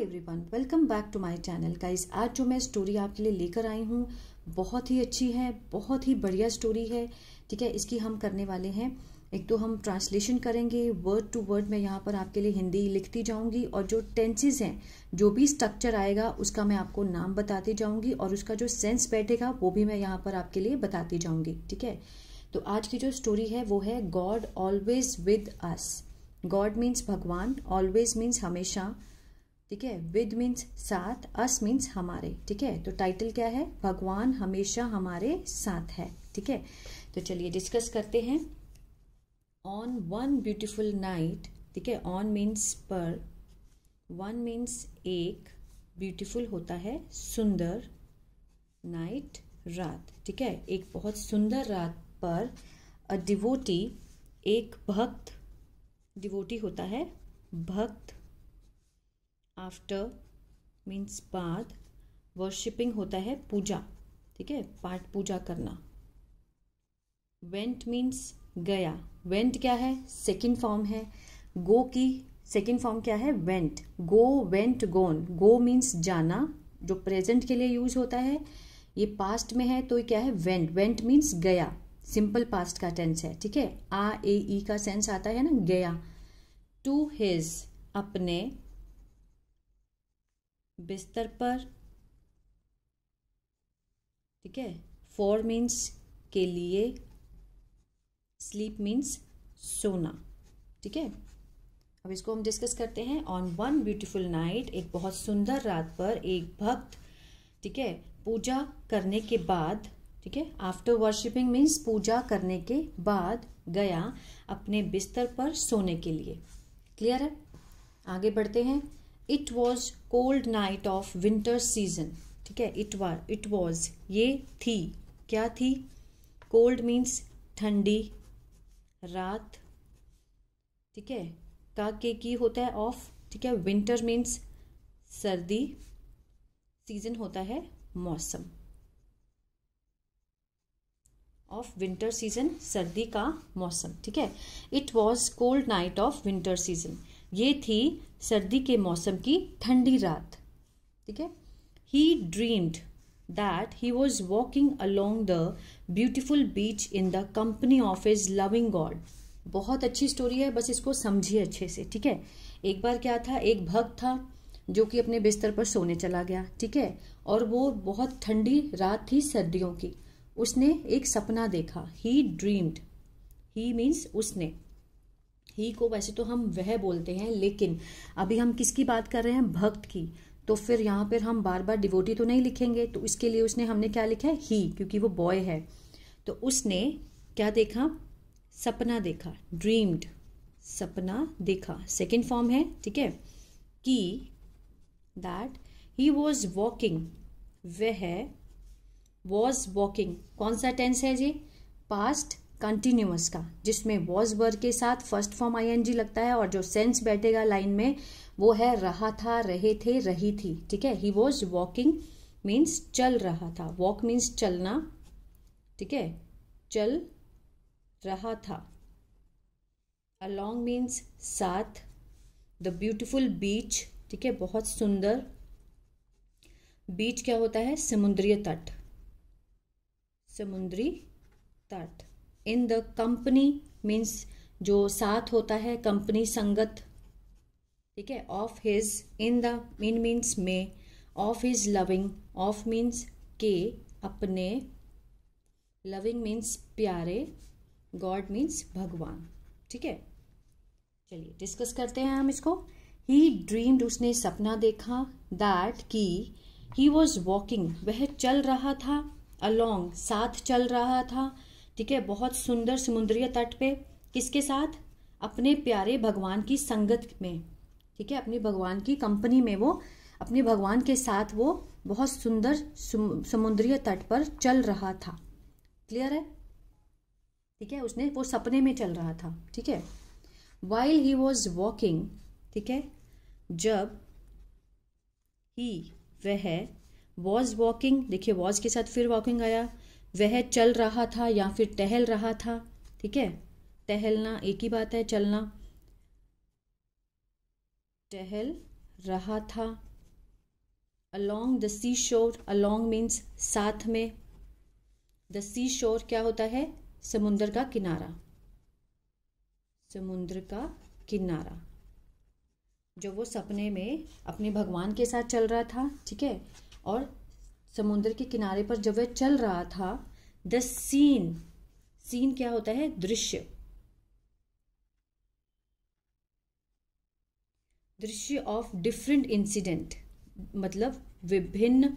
Everyone, welcome back to my channel guys. आज जो मैं स्टोरी आपके लिए लेकर आई हूँ बहुत ही अच्छी है, बहुत ही बढ़िया स्टोरी है। ठीक है, इसकी हम करने वाले हैं, एक तो हम ट्रांसलेशन करेंगे वर्ड टू वर्ड। मैं यहाँ पर आपके लिए हिंदी लिखती जाऊँगी और जो टेंसेस हैं, जो भी स्ट्रक्चर आएगा उसका मैं आपको नाम बताती जाऊँगी और उसका जो सेंस बैठेगा वो भी मैं यहाँ पर आपके लिए बताती जाऊँगी। ठीक है, तो आज की जो स्टोरी है वो है God always with us. God means भगवान, ऑलवेज मीन्स हमेशा, ठीक है, विद मीन्स साथ, अस मीन्स हमारे। ठीक है, तो टाइटल क्या है? भगवान हमेशा हमारे साथ है। ठीक है, तो चलिए डिस्कस करते हैं। ऑन वन ब्यूटिफुल नाइट, ठीक है, ऑन मीन्स पर, वन मीन्स एक, ब्यूटिफुल होता है सुंदर, नाइट रात। ठीक है, एक बहुत सुंदर रात पर अ डिवोटी, एक भक्त, डिवोटी होता है भक्त, आफ्टर मीन्स बाद, वर्शिपिंग होता है पूजा, ठीक है, पाठ पूजा करना। वेंट मीन्स गया, वेंट क्या है? सेकंड फॉर्म है। गो की सेकंड फॉर्म क्या है? वेंट। गो, वेंट, गोन। गो मीन्स जाना, जो प्रेजेंट के लिए यूज होता है। ये पास्ट में है तो ये क्या है? वेंट। वेंट मीन्स गया, सिंपल पास्ट का टेंस है। ठीक है, आ ए ई का सेंस आता है ना, गया। टू हिज, अपने बिस्तर पर, ठीक है। फॉर मीन्स के लिए, स्लीप मीन्स सोना। ठीक है, अब इसको हम डिस्कस करते हैं। ऑन वन ब्यूटीफुल नाइट, एक बहुत सुंदर रात पर एक भक्त, ठीक है, पूजा करने के बाद, ठीक है, आफ्टर वर्शिपिंग मीन्स पूजा करने के बाद गया अपने बिस्तर पर सोने के लिए। क्लियर है? आगे बढ़ते हैं। It was cold night of winter season, ठीक है, इट वॉज, ये थी, क्या थी? कोल्ड मीन्स ठंडी, रात, ठीक है, का के की होता है ऑफ, ठीक है, विंटर मीन्स सर्दी, सीजन होता है मौसम, ऑफ विंटर सीजन, सर्दी का मौसम। ठीक है, it was cold night of winter season, ये थी सर्दी के मौसम की ठंडी रात। ठीक है, he dreamed that he was walking along the beautiful beach in the company of his loving God. बहुत अच्छी स्टोरी है, बस इसको समझिए अच्छे से। ठीक है, एक बार क्या था, एक भक्त था जो कि अपने बिस्तर पर सोने चला गया। ठीक है, और वो बहुत ठंडी रात थी सर्दियों की। उसने एक सपना देखा। ही ड्रीम्ड, ही मीन्स उसने, ही को वैसे तो हम वह बोलते हैं, लेकिन अभी हम किसकी बात कर रहे हैं? भक्त की। तो फिर यहाँ पर हम बार बार डिवोटी तो नहीं लिखेंगे, तो इसके लिए उसने, हमने क्या लिखा है? ही, क्योंकि वो बॉय है। तो उसने क्या देखा? सपना देखा। ड्रीम्ड, सपना देखा, सेकेंड फॉर्म है। ठीक है, कि दैट ही वॉज वॉकिंग, वह वॉज वॉकिंग, कौन सा टेंस है जी? पास्ट कंटिन्यूअस का, जिसमें वॉज वर्ब के साथ फर्स्ट फॉर्म आईएनजी लगता है और जो सेंस बैठेगा लाइन में वो है रहा था, रहे थे, रही थी। ठीक है, ही वॉज वॉकिंग मीन्स चल रहा था, वॉक मीन्स चलना, ठीक है, चल रहा था। अलोंग मीन्स साथ, द ब्यूटिफुल बीच, ठीक है, बहुत सुंदर बीच क्या होता है? समुद्री तट, समुद्री तट। इन द कंपनी मीन्स जो साथ होता है, कंपनी संगत, ठीक है, of his, in the in means में, of his loving, of means के, अपने, लविंग मीन्स प्यारे, गॉड मीन्स भगवान। ठीक है, चलिए डिस्कस करते हैं हम इसको। ही ड्रीम्ड, उसने सपना देखा, दैट की, ही वॉज वॉकिंग, वह चल रहा था, अलोंग, साथ चल रहा था, ठीक है, बहुत सुंदर समुद्री तट पे, किसके साथ? अपने प्यारे भगवान की संगत में, ठीक है, अपने भगवान की कंपनी में, वो अपने भगवान के साथ वो बहुत सुंदर समुद्री तट पर चल रहा था। क्लियर है? ठीक है, उसने वो सपने में चल रहा था। ठीक है, वाइल ही वॉज वॉकिंग, ठीक है, जब ही, वह, वॉज वॉकिंग, देखिए वॉज के साथ फिर वॉकिंग आया, वह चल रहा था या फिर टहल रहा था। ठीक है, टहलना एक ही बात है, चलना, टहल रहा था, along the seashore, along means साथ में, the seashore क्या होता है, समुद्र का किनारा, समुद्र का किनारा। जब वो सपने में अपने भगवान के साथ चल रहा था, ठीक है, और समुद्र के किनारे पर जब वह चल रहा था, द सीन, सीन क्या होता है, दृश्य, दृश्य ऑफ डिफरेंट इंसिडेंट, मतलब विभिन्न।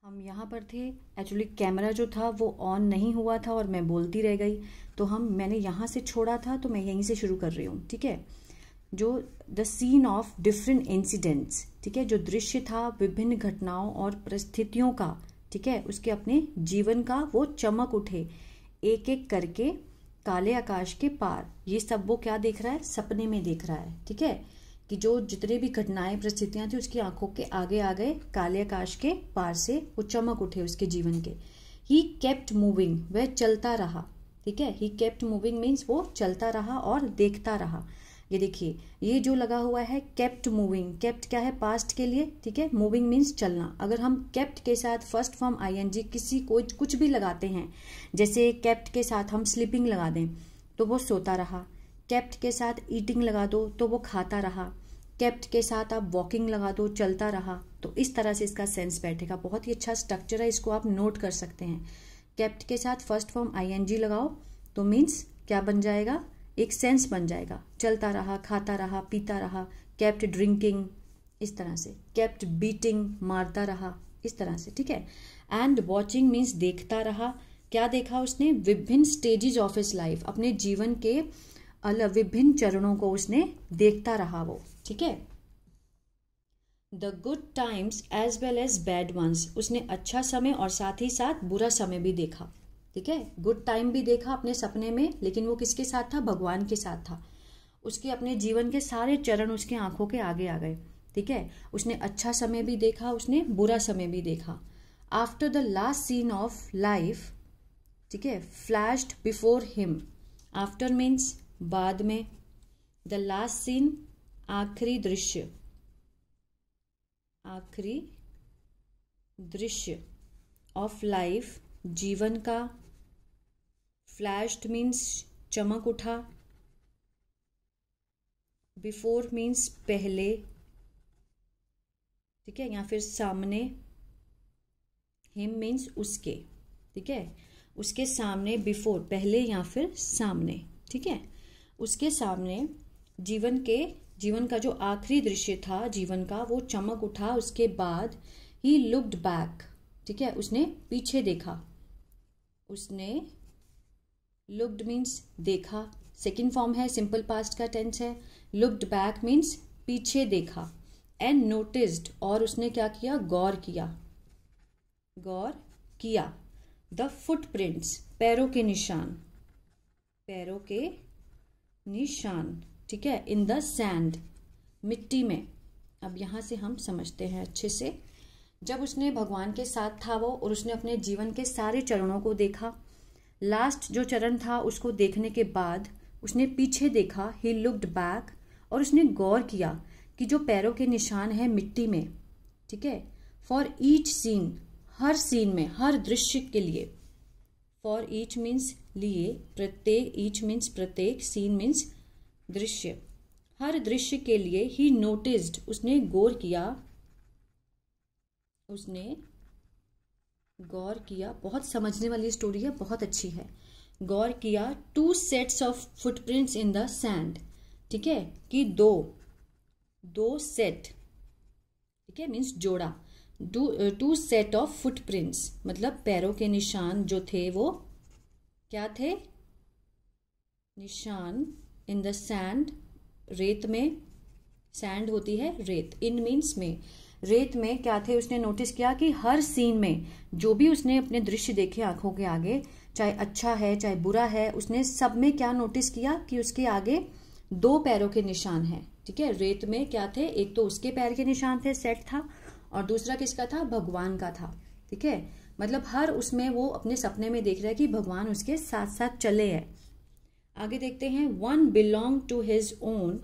हम यहाँ पर थे, एक्चुअली कैमरा जो था वो ऑन नहीं हुआ था और मैं बोलती रह गई, तो मैंने यहाँ से छोड़ा था तो मैं यहीं से शुरू कर रही हूँ, ठीक है। जो the scene of different incidents, ठीक है, जो दृश्य था विभिन्न घटनाओं और परिस्थितियों का, ठीक है, उसके अपने जीवन का वो चमक उठे एक एक करके काले आकाश के पार। ये सब वो क्या देख रहा है, सपने में देख रहा है, ठीक है, कि जो जितने भी घटनाएं परिस्थितियां थी उसकी आंखों के आगे आ गए, काले आकाश के पार से वो चमक उठे उसके जीवन के। ही केप्ट मूविंग, वह चलता रहा, ठीक है, ही केप्ट मूविंग मीन्स वो चलता रहा और देखता रहा। ये देखिए, ये जो लगा हुआ है केप्ट मूविंग, केप्ट क्या है, पास्ट के लिए, ठीक है, मूविंग मीन्स चलना। अगर हम केप्ट के साथ फर्स्ट फॉर्म आईएनजी किसी को कुछ भी लगाते हैं, जैसे केप्ट के साथ हम स्लीपिंग लगा दें तो वो सोता रहा, केप्ट के साथ ईटिंग लगा दो तो वो खाता रहा, केप्ट के साथ आप वॉकिंग लगा दो, चलता रहा, तो इस तरह से इसका सेंस बैठेगा। बहुत ही अच्छा स्ट्रक्चर है, इसको आप नोट कर सकते हैं। केप्ट के साथ फर्स्ट फॉर्म आईएनजी लगाओ तो मीन्स क्या बन जाएगा, एक सेंस बन जाएगा, चलता रहा, खाता रहा, पीता रहा, केप्ट ड्रिंकिंग, इस तरह से, केप्ट बीटिंग, मारता रहा, इस तरह से, ठीक है। एंड वॉचिंग मीन्स देखता रहा, क्या देखा उसने, विभिन्न स्टेजेस ऑफ हिज लाइफ, अपने जीवन के अलग विभिन्न चरणों को उसने देखता रहा वो, ठीक है। The good times as well as bad ones, उसने अच्छा समय और साथ ही साथ बुरा समय भी देखा, ठीक है। गुड टाइम भी देखा अपने सपने में, लेकिन वो किसके साथ था, भगवान के साथ था। उसके अपने जीवन के सारे चरण उसके आंखों के आगे आ गए, ठीक है। उसने अच्छा समय भी देखा, उसने बुरा समय भी देखा। After the last scene of life, ठीक है, flashed before him, after means बाद में, द लास्ट सीन आखिरी दृश्य, आखिरी दृश्य ऑफ लाइफ जीवन का, फ्लैश्ड मीन्स चमक उठा, बिफोर मीन्स पहले, ठीक है, या फिर सामने, हिम मीन्स उसके, ठीक है, उसके सामने, बिफोर पहले या फिर सामने, ठीक है, उसके सामने जीवन का जो आखिरी दृश्य था जीवन का, वो चमक उठा। उसके बाद ही लुक्ड बैक, ठीक है, उसने पीछे देखा, उसने लुक्ड मीन्स देखा, सेकेंड फॉर्म है, सिंपल पास्ट का टेंस है। लुक्ड बैक मीन्स पीछे देखा। एंड नोटिस्ड, और उसने क्या किया, गौर किया, गौर किया। द फुटप्रिंट्स, पैरों के निशान, पैरों के निशान, ठीक है, इन द सैंड, मिट्टी में। अब यहाँ से हम समझते हैं अच्छे से। जब उसने भगवान के साथ था वो, और उसने अपने जीवन के सारे चरणों को देखा, लास्ट जो चरण था उसको देखने के बाद उसने पीछे देखा, ही लुक्ड बैक, और उसने गौर किया कि जो पैरों के निशान है मिट्टी में, ठीक है। फॉर ईच सीन, हर सीन में, हर दृश्य के लिए, फॉर ईच मीन्स लिए, प्रत्येक, ईच मीन्स प्रत्येक, सीन मीन्स दृश्य, हर दृश्य के लिए। ही नोटिस्ड, उसने गौर किया, उसने गौर किया। बहुत समझने वाली स्टोरी है, बहुत अच्छी है। गौर किया, 2 sets of footprints in the sand, ठीक है, कि दो सेट, ठीक है, मीन्स जोड़ा, 2 सेट ऑफ फुटप्रिंट्स, मतलब पैरों के निशान जो थे वो क्या थे, निशान, इन द सैंड, रेत में, सैंड होती है रेत, इन मीन्स में, रेत में क्या थे, उसने नोटिस किया कि हर सीन में जो भी उसने अपने दृश्य देखे आंखों के आगे, चाहे अच्छा है चाहे बुरा है, उसने सब में क्या नोटिस किया कि उसके आगे 2 पैरों के निशान हैं, ठीक है। रेत में क्या थे, एक तो उसके पैर के निशान थे, सेट था, और दूसरा किसका था, भगवान का था, ठीक है। मतलब हर उसमें वो अपने सपने में देख रहा है कि भगवान उसके साथ साथ चले हैं। आगे देखते हैं, 1 बिलोंग टू हिज ओन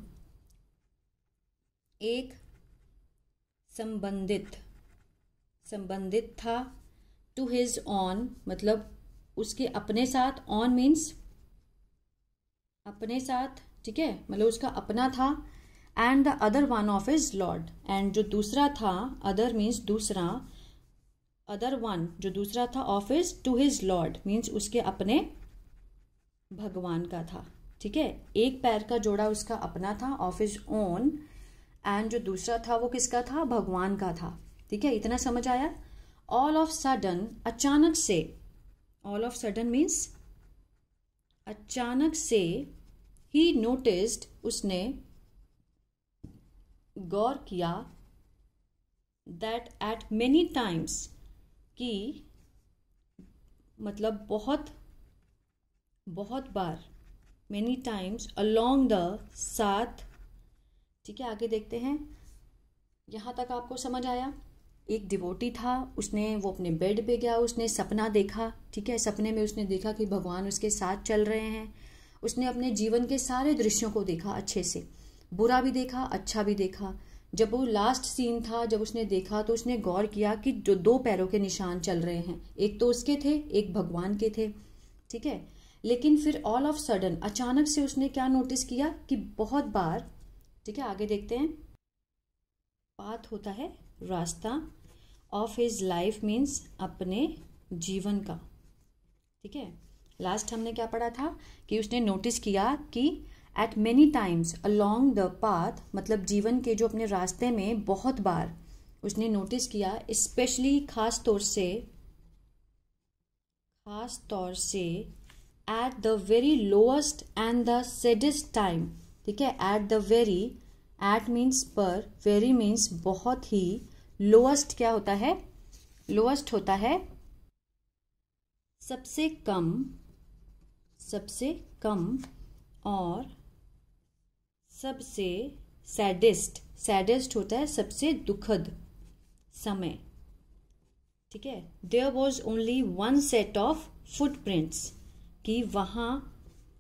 एक संबंधित था। टू हिज ऑन मतलब उसके अपने साथ, ऑन मीन्स अपने साथ, ठीक है, मतलब उसका अपना था। And the other one of his lord, and जो दूसरा था, अदर मीन्स दूसरा, अदर वन जो दूसरा था, of his to his lord means उसके अपने भगवान का था, ठीक है। एक पैर का जोड़ा उसका अपना था, ऑफ हिज ओन, एंड जो दूसरा था वो किसका था, भगवान का था, ठीक है। इतना समझ आया। ऑल ऑफ सडन, अचानक से, ऑल ऑफ सडन मीन्स अचानक से, ही नोटिस्ड उसने गौर किया, दैट एट मेनी टाइम्स कि मतलब बहुत बार, मेनी टाइम्स, अलोंग द, साथ, ठीक है। आगे देखते हैं, यहाँ तक आपको समझ आया। एक डिवोटी था, उसने वो अपने बेड पे गया, उसने सपना देखा, ठीक है। सपने में उसने देखा कि भगवान उसके साथ चल रहे हैं। उसने अपने जीवन के सारे दृश्यों को देखा अच्छे से, बुरा भी देखा, अच्छा भी देखा। जब वो लास्ट सीन था, जब उसने देखा तो उसने गौर किया कि जो 2 पैरों के निशान चल रहे हैं, एक तो उसके थे, एक भगवान के थे, ठीक है। लेकिन फिर ऑल ऑफ सडन, अचानक से उसने क्या नोटिस किया कि बहुत बार, ठीक है। आगे देखते हैं। पाथ होता है रास्ता, ऑफ हिज लाइफ मीन्स अपने जीवन का, ठीक है। लास्ट हमने क्या पढ़ा था कि उसने नोटिस किया कि eight many times along the path, मतलब जीवन के जो अपने रास्ते में बहुत बार उसने नोटिस किया, स्पेशली खास तौर से at the very lowest and the saddest time, ठीक है। At the very, at means पर, वेरी मीन्स बहुत ही, लोएस्ट क्या होता है, लोएस्ट होता है सबसे कम, और सबसे सैडेस्ट होता है सबसे दुखद समय, ठीक है। There was only one set of footprints, कि वहाँ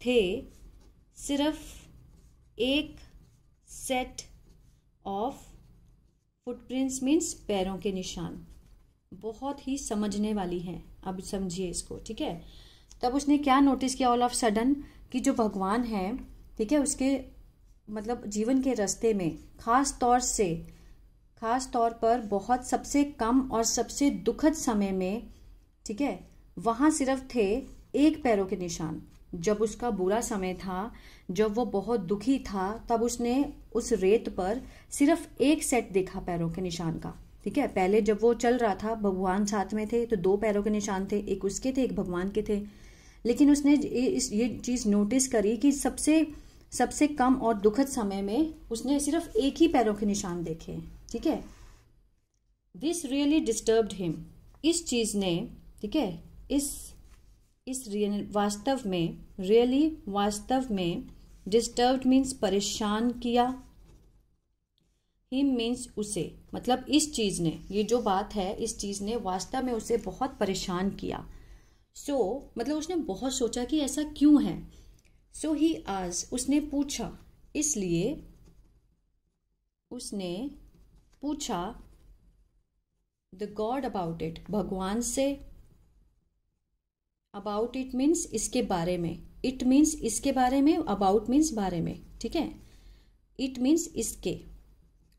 थे सिर्फ एक सेट ऑफ फुटप्रिंट्स मीन्स पैरों के निशान। बहुत ही समझने वाली हैं, अब समझिए इसको, ठीक है। तब उसने क्या नोटिस किया ऑल ऑफ सडन, कि जो भगवान है, ठीक है, उसके मतलब जीवन के रास्ते में खास तौर पर बहुत सबसे कम और सबसे दुखद समय में, ठीक है, वहाँ सिर्फ थे एक पैरों के निशान। जब उसका बुरा समय था, जब वो बहुत दुखी था, तब उसने उस रेत पर सिर्फ एक सेट देखा पैरों के निशान का, ठीक है। पहले जब वो चल रहा था, भगवान साथ में थे, तो 2 पैरों के निशान थे, एक उसके थे, एक भगवान के थे। लेकिन उसने ये चीज नोटिस करी कि सबसे कम और दुखद समय में उसने सिर्फ एक ही पैरों के निशान देखे, ठीक है। दिस रियली डिस्टर्ब्ड हिम, इस चीज ने, ठीक है, इस वास्तव में डिस्टर्ब्ड मीन्स परेशान किया, हिम मीन्स उसे, मतलब इस चीज ने, ये जो बात है, इस चीज ने वास्तव में उसे बहुत परेशान किया। मतलब उसने बहुत सोचा कि ऐसा क्यों है। ही आस्क्ड, उसने पूछा, इसलिए उसने पूछा द गॉड अबाउट इट, भगवान से। अबाउट इट मीन्स इसके बारे में, इट मीन्स इसके बारे में, अबाउट मीन्स बारे में, ठीक है। इट मीन्स इसके,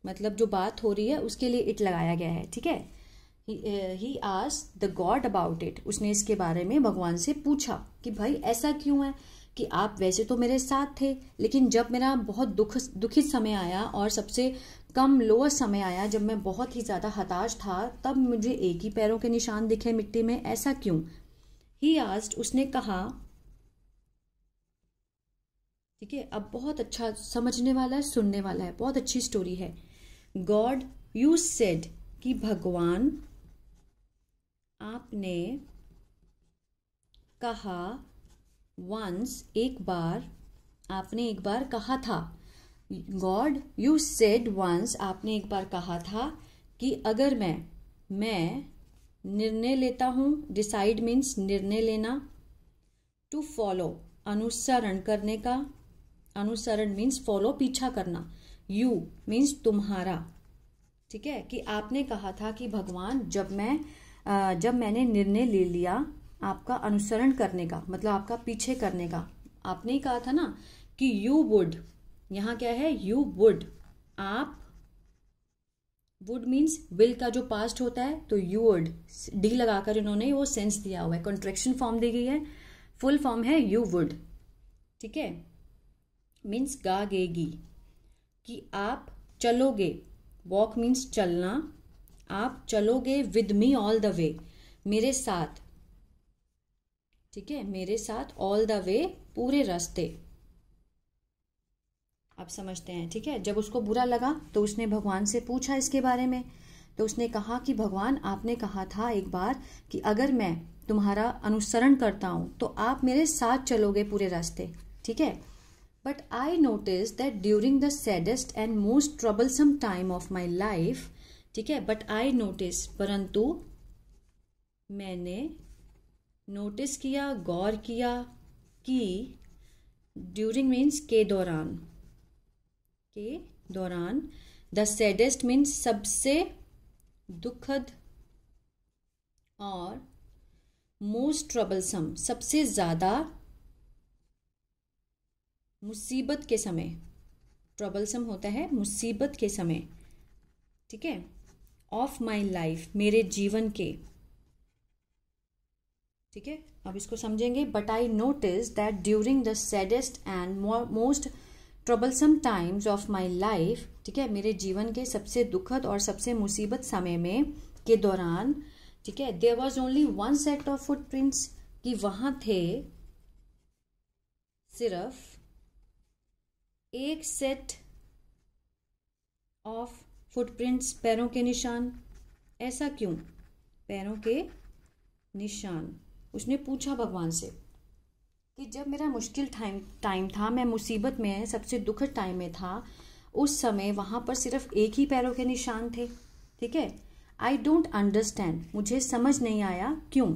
मतलब जो बात हो रही है उसके लिए इट लगाया गया है, ठीक है। He asked the God about it, उसने इसके बारे में भगवान से पूछा कि भाई ऐसा क्यों है कि आप वैसे तो मेरे साथ थे, लेकिन जब मेरा बहुत दुखित समय आया और सबसे कम लोएस्ट समय आया, जब मैं बहुत ही ज्यादा हताश था, तब मुझे एक ही पैरों के निशान दिखे मिट्टी में, ऐसा क्यों। ही आस्क्ड, उसने कहा, ठीक है। अब बहुत अच्छा समझने वाला है, सुनने वाला है, बहुत अच्छी स्टोरी है। गॉड, यू सेड, कि भगवान, आपने कहा, वंस, एक बार, आपने एक बार कहा था। गॉड, यू सेड वंस, आपने एक बार कहा था कि अगर मैं निर्णय लेता हूँ, डिसाइड मीन्स निर्णय लेना, टू फॉलो, अनुसरण करने का, अनुसरण मीन्स फॉलो, पीछा करना, यू मीन्स तुम्हारा, ठीक है, कि आपने कहा था कि भगवान जब मैंने निर्णय ले लिया आपका अनुसरण करने का, मतलब आपका पीछे करने का, आपने ही कहा था ना कि यू वुड, यहाँ क्या है, यू वुड, आप, वुड मीन्स विल का जो पास्ट होता है, तो यू वुड, डी लगाकर इन्होंने वो सेंस दिया हुआ है, कॉन्ट्रैक्शन फॉर्म दी गई है, फुल फॉर्म है यू वुड, ठीक है, मीन्स गागेगी, कि आप चलोगे, वॉक मीन्स चलना, आप चलोगे with me all the way, मेरे साथ, ठीक है, मेरे साथ ऑल द वे, पूरे रास्ते, आप समझते हैं, ठीक है। जब उसको बुरा लगा तो उसने भगवान से पूछा इसके बारे में, तो उसने कहा कि भगवान आपने कहा था एक बार कि अगर मैं तुम्हारा अनुसरण करता हूं तो आप मेरे साथ चलोगे पूरे रास्ते, ठीक है। But I notice that during the saddest and most troublesome time of my life, ठीक है, बट आई नोटिस, परंतु मैंने नोटिस किया, गौर किया कि, ड्यूरिंग मीन्स के दौरान, द सैडेस्ट मीन्स सबसे दुखद, और मोस्ट ट्रबलसम सबसे ज्यादा मुसीबत के समय, ट्रबलसम होता है मुसीबत के समय, ठीक है, ऑफ माई लाइफ, मेरे जीवन के, ठीक है। अब इसको समझेंगे। But I notice that during the saddest and most troublesome times of my life, ठीक है, मेरे जीवन के सबसे दुखद और सबसे मुसीबत समय में के दौरान, ठीक है, there was only one set of footprints, कि वहां थे सिर्फ एक सेट ऑफ फुटप्रिंट्स, पैरों के निशान। ऐसा क्यों? पैरों के निशान। उसने पूछा भगवान से कि जब मेरा मुश्किल टाइम था, मैं मुसीबत में, सबसे दुखद टाइम में था, उस समय वहां पर सिर्फ एक ही पैरों के निशान थे, ठीक है। आई डोंट अंडरस्टैंड, मुझे समझ नहीं आया क्यों,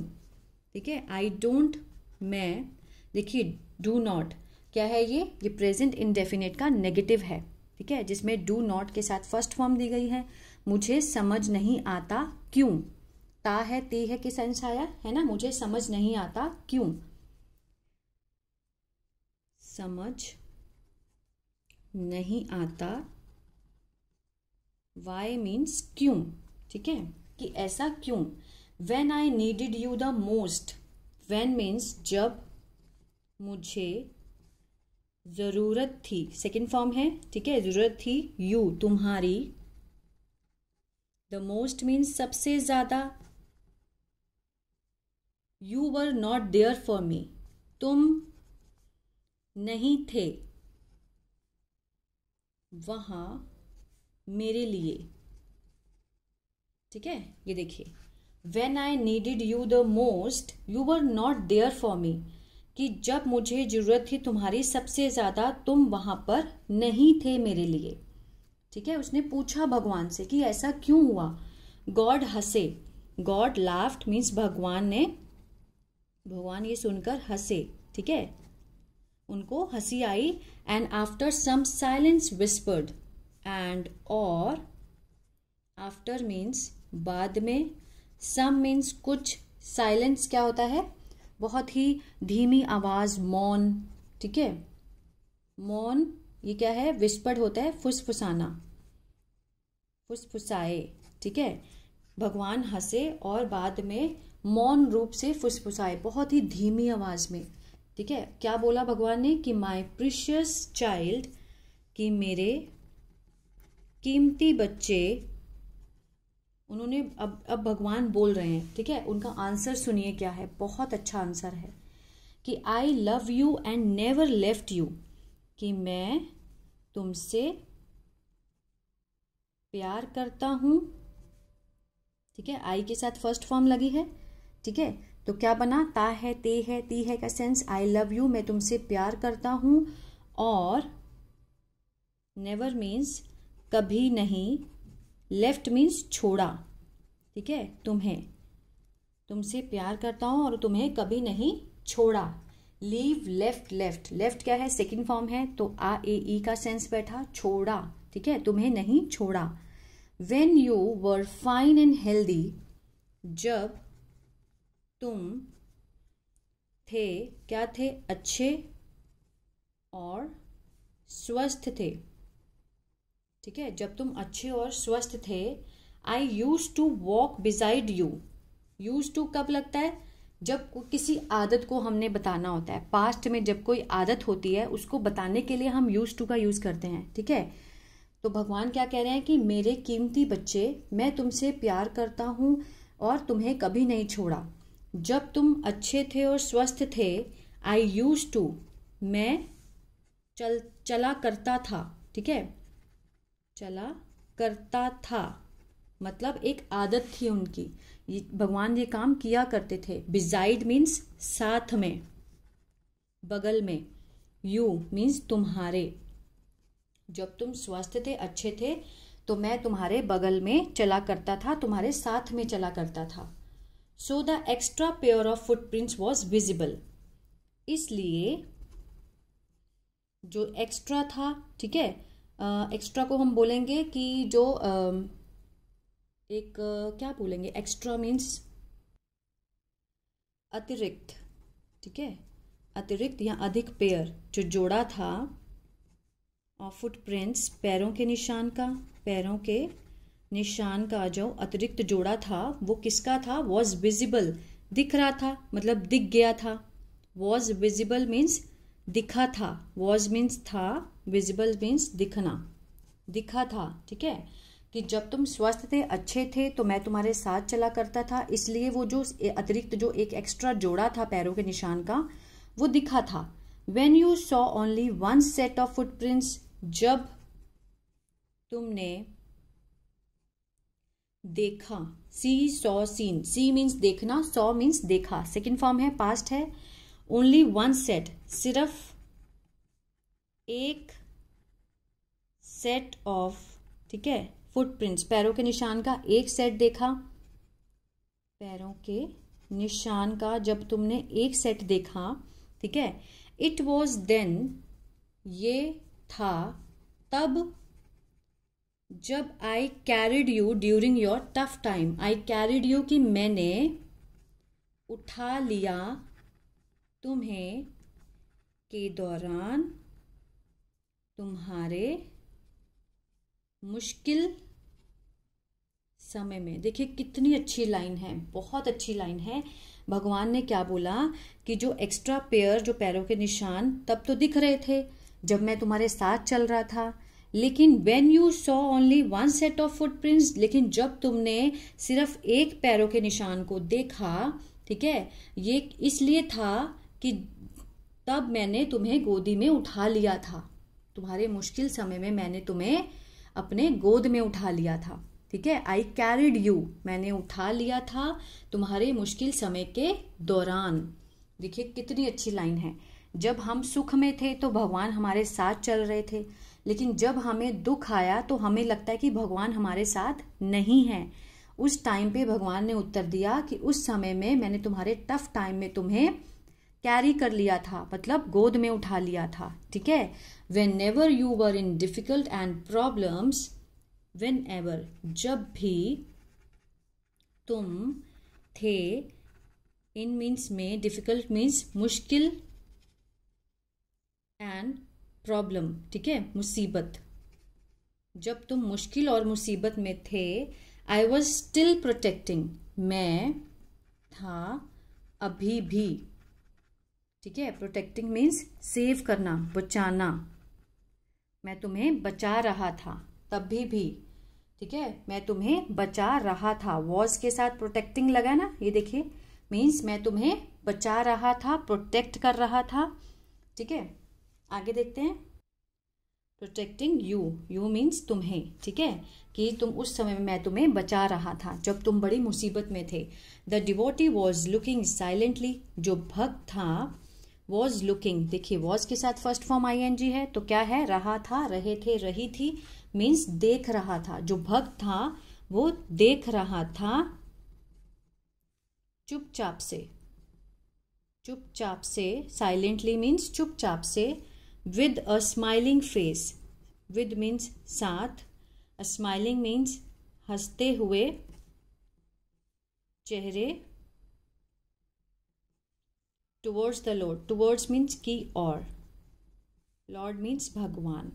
ठीक है। आई डोंट, मैं, देखिए डू नॉट क्या है, ये प्रेजेंट इंडेफिनिट का नेगेटिव है, ठीक है, जिसमें डू नॉट के साथ फर्स्ट फॉर्म दी गई है। मुझे समझ नहीं आता क्यों, ता है ती है, किस सेंस आया है ना, मुझे समझ नहीं आता क्यों, समझ नहीं आता, वाई मीन्स क्यों, ठीक है, कि ऐसा क्यों। When I needed you the most, when means जब मुझे जरूरत थी, सेकेंड फॉर्म है, ठीक है, जरूरत थी, यू तुम्हारी, द मोस्ट मीन्स सबसे ज्यादा, you were not there for me, तुम नहीं थे वहां मेरे लिए, ठीक है। ये देखिए, when I needed you the most, you were not there for me, कि जब मुझे जरूरत थी तुम्हारी सबसे ज्यादा, तुम वहां पर नहीं थे मेरे लिए, ठीक है। उसने पूछा भगवान से कि ऐसा क्यों हुआ। गॉड हंसे, गॉड लाफ्ड मीन्स भगवान ये सुनकर हंसे, ठीक है, उनको हंसी आई। And after some silence whispered, and और, आफ्टर मीन्स बाद में, सम मीन्स कुछ, साइलेंस क्या होता है, बहुत ही धीमी आवाज, मौन, ठीक है, मौन, ये क्या है, विस्पर्ड होता है फुसफुसाना, फुसफुसाए, ठीक है। भगवान हंसे और बाद में मौन रूप से फुसफुसाए, बहुत ही धीमी आवाज में, ठीक है। क्या बोला भगवान ने कि माय प्रीशियस चाइल्ड, कि मेरे कीमती बच्चे, उन्होंने अब भगवान बोल रहे हैं, ठीक है। उनका आंसर सुनिए क्या है, बहुत अच्छा आंसर है, कि I love you and never left you, कि मैं तुमसे प्यार करता हूं, ठीक है, आई के साथ फर्स्ट फॉर्म लगी है, ठीक है। तो क्या बना, ता है, ते है, ती है का सेंस, आई लव यू, मैं तुमसे प्यार करता हूं, और नेवर मीन्स कभी नहीं, लेफ्ट मीन्स छोड़ा, ठीक है, तुम्हें, तुमसे प्यार करता हूं और तुम्हें कभी नहीं छोड़ा। लीव, लेफ्ट, लेफ्ट, लेफ्ट क्या है, सेकंड फॉर्म है, तो आ ए ई का सेंस बैठा, छोड़ा, ठीक है, तुम्हें नहीं छोड़ा। When you were fine and healthy, जब तुम थे, क्या थे, अच्छे और स्वस्थ थे, ठीक है, जब तुम अच्छे और स्वस्थ थे। I used to walk beside you. Used to कब लगता है, जब किसी आदत को हमने बताना होता है। पास्ट में जब कोई आदत होती है उसको बताने के लिए हम यूज टू का यूज करते हैं, ठीक है। तो भगवान क्या कह रहे हैं कि मेरे कीमती बच्चे, मैं तुमसे प्यार करता हूं और तुम्हें कभी नहीं छोड़ा। जब तुम अच्छे थे और स्वस्थ थे, आई यूज टू, मैं चला करता था, ठीक है, चला करता था मतलब एक आदत थी उनकी, भगवान ये काम किया करते थे। बिसाइड मीन्स साथ में, बगल में, यू मीन्स तुम्हारे। जब तुम स्वस्थ थे, अच्छे थे, तो मैं तुम्हारे बगल में चला करता था, तुम्हारे साथ में चला करता था। So the extra pair of footprints was visible. इसलिए जो एक्स्ट्रा था, ठीक है, एक्स्ट्रा को हम बोलेंगे कि जो क्या बोलेंगे, एक्स्ट्रा मीन्स अतिरिक्त, ठीक है, अतिरिक्त या अधिक पेयर, जो जोड़ा था ऑफ फुटप्रिंट्स, पैरों के निशान का, पैरों के निशान का जो अतिरिक्त जोड़ा था वो किसका था, वॉज विजिबल, दिख रहा था, मतलब दिख गया था। वॉज विजिबल मीन्स दिखा था, वॉज मीन्स था, विजिबल मीन्स दिखना, दिखा था, ठीक है, कि जब तुम स्वस्थ थे, अच्छे थे, तो मैं तुम्हारे साथ चला करता था। इसलिए वो जो अतिरिक्त जो एक एक्स्ट्रा जोड़ा था पैरों के निशान का, वो दिखा था। When you saw only one set of footprints, जब तुमने देखा, सी सॉ सीन, सी मीन्स देखना, सॉ मीन्स देखा, सेकेंड फॉर्म है, पास्ट है। ओनली वन सेट, सिर्फ एक सेट ऑफ, ठीक है, फुटप्रिंट्स, पैरों के निशान का एक सेट देखा। पैरों के निशान का जब तुमने एक सेट देखा, ठीक है, इट वॉज देन, ये था तब, जब I carried you during your tough time. I carried you कि मैंने उठा लिया तुम्हें के दौरान तुम्हारे मुश्किल समय में। देखिए कितनी अच्छी लाइन है, बहुत अच्छी लाइन है। भगवान ने क्या बोला कि जो एक्स्ट्रा पेयर, जो पैरों के निशान तब तो दिख रहे थे जब मैं तुम्हारे साथ चल रहा था, लेकिन when you saw only one set of footprints, लेकिन जब तुमने सिर्फ एक पैरों के निशान को देखा, ठीक है, ये इसलिए था कि तब मैंने तुम्हें गोदी में उठा लिया था, तुम्हारे मुश्किल समय में मैंने तुम्हें अपने गोद में उठा लिया था, ठीक है। आई कैरिड यू, मैंने उठा लिया था तुम्हारे मुश्किल समय के दौरान। देखिए कितनी अच्छी लाइन है। जब हम सुख में थे तो भगवान हमारे साथ चल रहे थे, लेकिन जब हमें दुख आया तो हमें लगता है कि भगवान हमारे साथ नहीं है। उस टाइम पे भगवान ने उत्तर दिया कि उस समय में मैंने तुम्हारे टफ टाइम में तुम्हें कैरी कर लिया था, मतलब गोद में उठा लिया था, ठीक है। Whenever you were in difficult and problems, whenever, जब भी तुम थे, इन मीन्स में, डिफिकल्ट मीन्स मुश्किल, एंड प्रॉब्लम, ठीक है, मुसीबत, जब तुम मुश्किल और मुसीबत में थे, आई वॉज स्टिल प्रोटेक्टिंग, मैं था अभी भी, ठीक है। प्रोटेक्टिंग मीन्स सेव करना, बचाना, मैं तुम्हें बचा रहा था तभी भी, ठीक है, मैं तुम्हें बचा रहा था। वॉज के साथ प्रोटेक्टिंग लगा ना, ये देखिए, मीन्स मैं तुम्हें बचा रहा था, प्रोटेक्ट कर रहा था, ठीक है। आगे देखते हैं, प्रोटेक्टिंग यू, यू मीन्स तुम्हें, ठीक है, कि तुम उस समय में मैं तुम्हें बचा रहा था जब तुम बड़ी मुसीबत में थे। The devotee was looking silently, जो भक्त था, वॉज लुकिंग, देखिए वॉज के साथ फर्स्ट फॉर्म ING है, तो क्या है, रहा था, रहे थे, रही थी, मीन्स देख रहा था। जो भक्त था वो देख रहा था चुपचाप से, चुपचाप से, साइलेंटली मीन्स चुपचाप से, with a smiling face, with means साथ, स्माइलिंग मीन्स हंसते हुए चेहरे, towards the Lord, towards means की और, लॉर्ड मीन्स भगवान।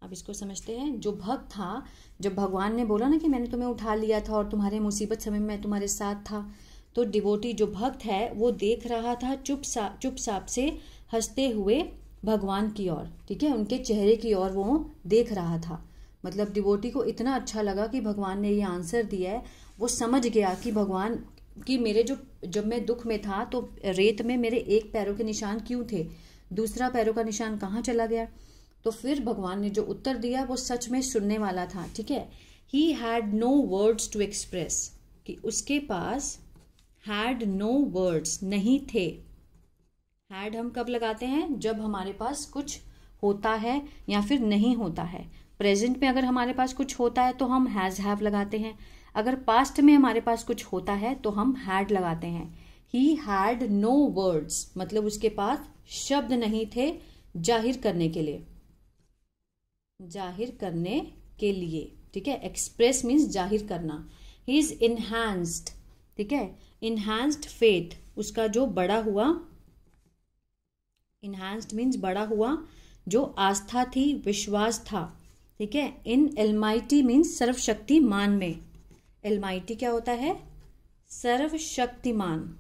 अब इसको समझते हैं। जो भक्त था, जब भगवान ने बोला ना कि मैंने तुम्हें उठा लिया था और तुम्हारे मुसीबत समय में मैं तुम्हारे साथ था, तो डिवोटी जो भक्त है वो देख रहा था चुपचाप से हंसते हुए भगवान की ओर, ठीक है, उनके चेहरे की ओर वो देख रहा था। मतलब डिवोटी को इतना अच्छा लगा कि भगवान ने ये आंसर दिया है। वो समझ गया कि भगवान कि मेरे जब मैं दुख में था तो रेत में मेरे एक पैरों के निशान क्यों थे, दूसरा पैरों का निशान कहाँ चला गया। तो फिर भगवान ने जो उत्तर दिया वो सच में सुनने वाला था, ठीक है। He had no words to express, कि उसके पास हैड नो वर्ड्स नहीं थे। हैड हम कब लगाते हैं, जब हमारे पास कुछ होता है या फिर नहीं होता है। प्रेजेंट में अगर हमारे पास कुछ होता है तो हम हैज हैव लगाते हैं, अगर पास्ट में हमारे पास कुछ होता है तो हम हैड लगाते हैं। ही हैड नो वर्ड्स मतलब उसके पास शब्द नहीं थे जाहिर करने के लिए, जाहिर करने के लिए, ठीक है। एक्सप्रेस मीन्स जाहिर करना। ही इज इनहैंस्ड, ठीक है, इनहैंस्ड फेथ, उसका जो बड़ा हुआ, इनहैंस्ड मीन्स बड़ा हुआ, जो आस्था थी, विश्वास था, ठीक है। इन एलमाइटी मीन्स सर्वशक्तिमान में। एलमाइटी क्या होता है, सर्वशक्तिमान,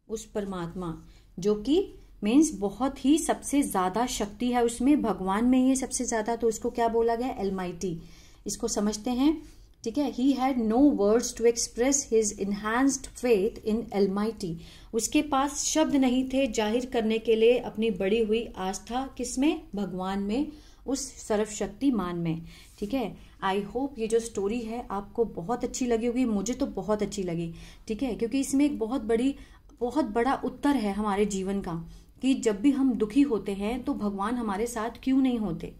उस परमात्मा जो कि मीन्स बहुत ही सबसे ज्यादा शक्ति है उसमें, भगवान में ही सबसे ज्यादा, तो उसको क्या बोला गया, एलमाइटी। इसको समझते हैं, ठीक है। He had no words to express his enhanced faith in Almighty, उसके पास शब्द नहीं थे जाहिर करने के लिए अपनी बढ़ी हुई आस्था, किसमें, भगवान में, उस सर्वशक्तिमान में, ठीक है। आई होप ये जो स्टोरी है आपको बहुत अच्छी लगी होगी, मुझे तो बहुत अच्छी लगी, ठीक है, क्योंकि इसमें एक बहुत बड़ा उत्तर है हमारे जीवन का, कि जब भी हम दुखी होते हैं तो भगवान हमारे साथ क्यों नहीं होते।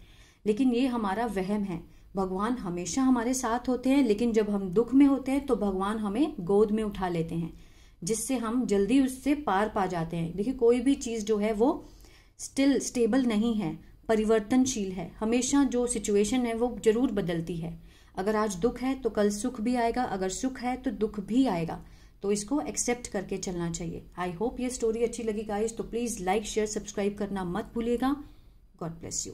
लेकिन ये हमारा वहम है, भगवान हमेशा हमारे साथ होते हैं, लेकिन जब हम दुख में होते हैं तो भगवान हमें गोद में उठा लेते हैं, जिससे हम जल्दी उससे पार पा जाते हैं। देखिए कोई भी चीज जो है वो स्टेबल नहीं है, परिवर्तनशील है, हमेशा जो सिचुएशन है वो जरूर बदलती है। अगर आज दुख है तो कल सुख भी आएगा, अगर सुख है तो दुख भी आएगा, तो इसको एक्सेप्ट करके चलना चाहिए। आई होप ये स्टोरी अच्छी लगी गाइस, तो प्लीज लाइक शेयर सब्सक्राइब करना मत भूलिएगा। God bless you.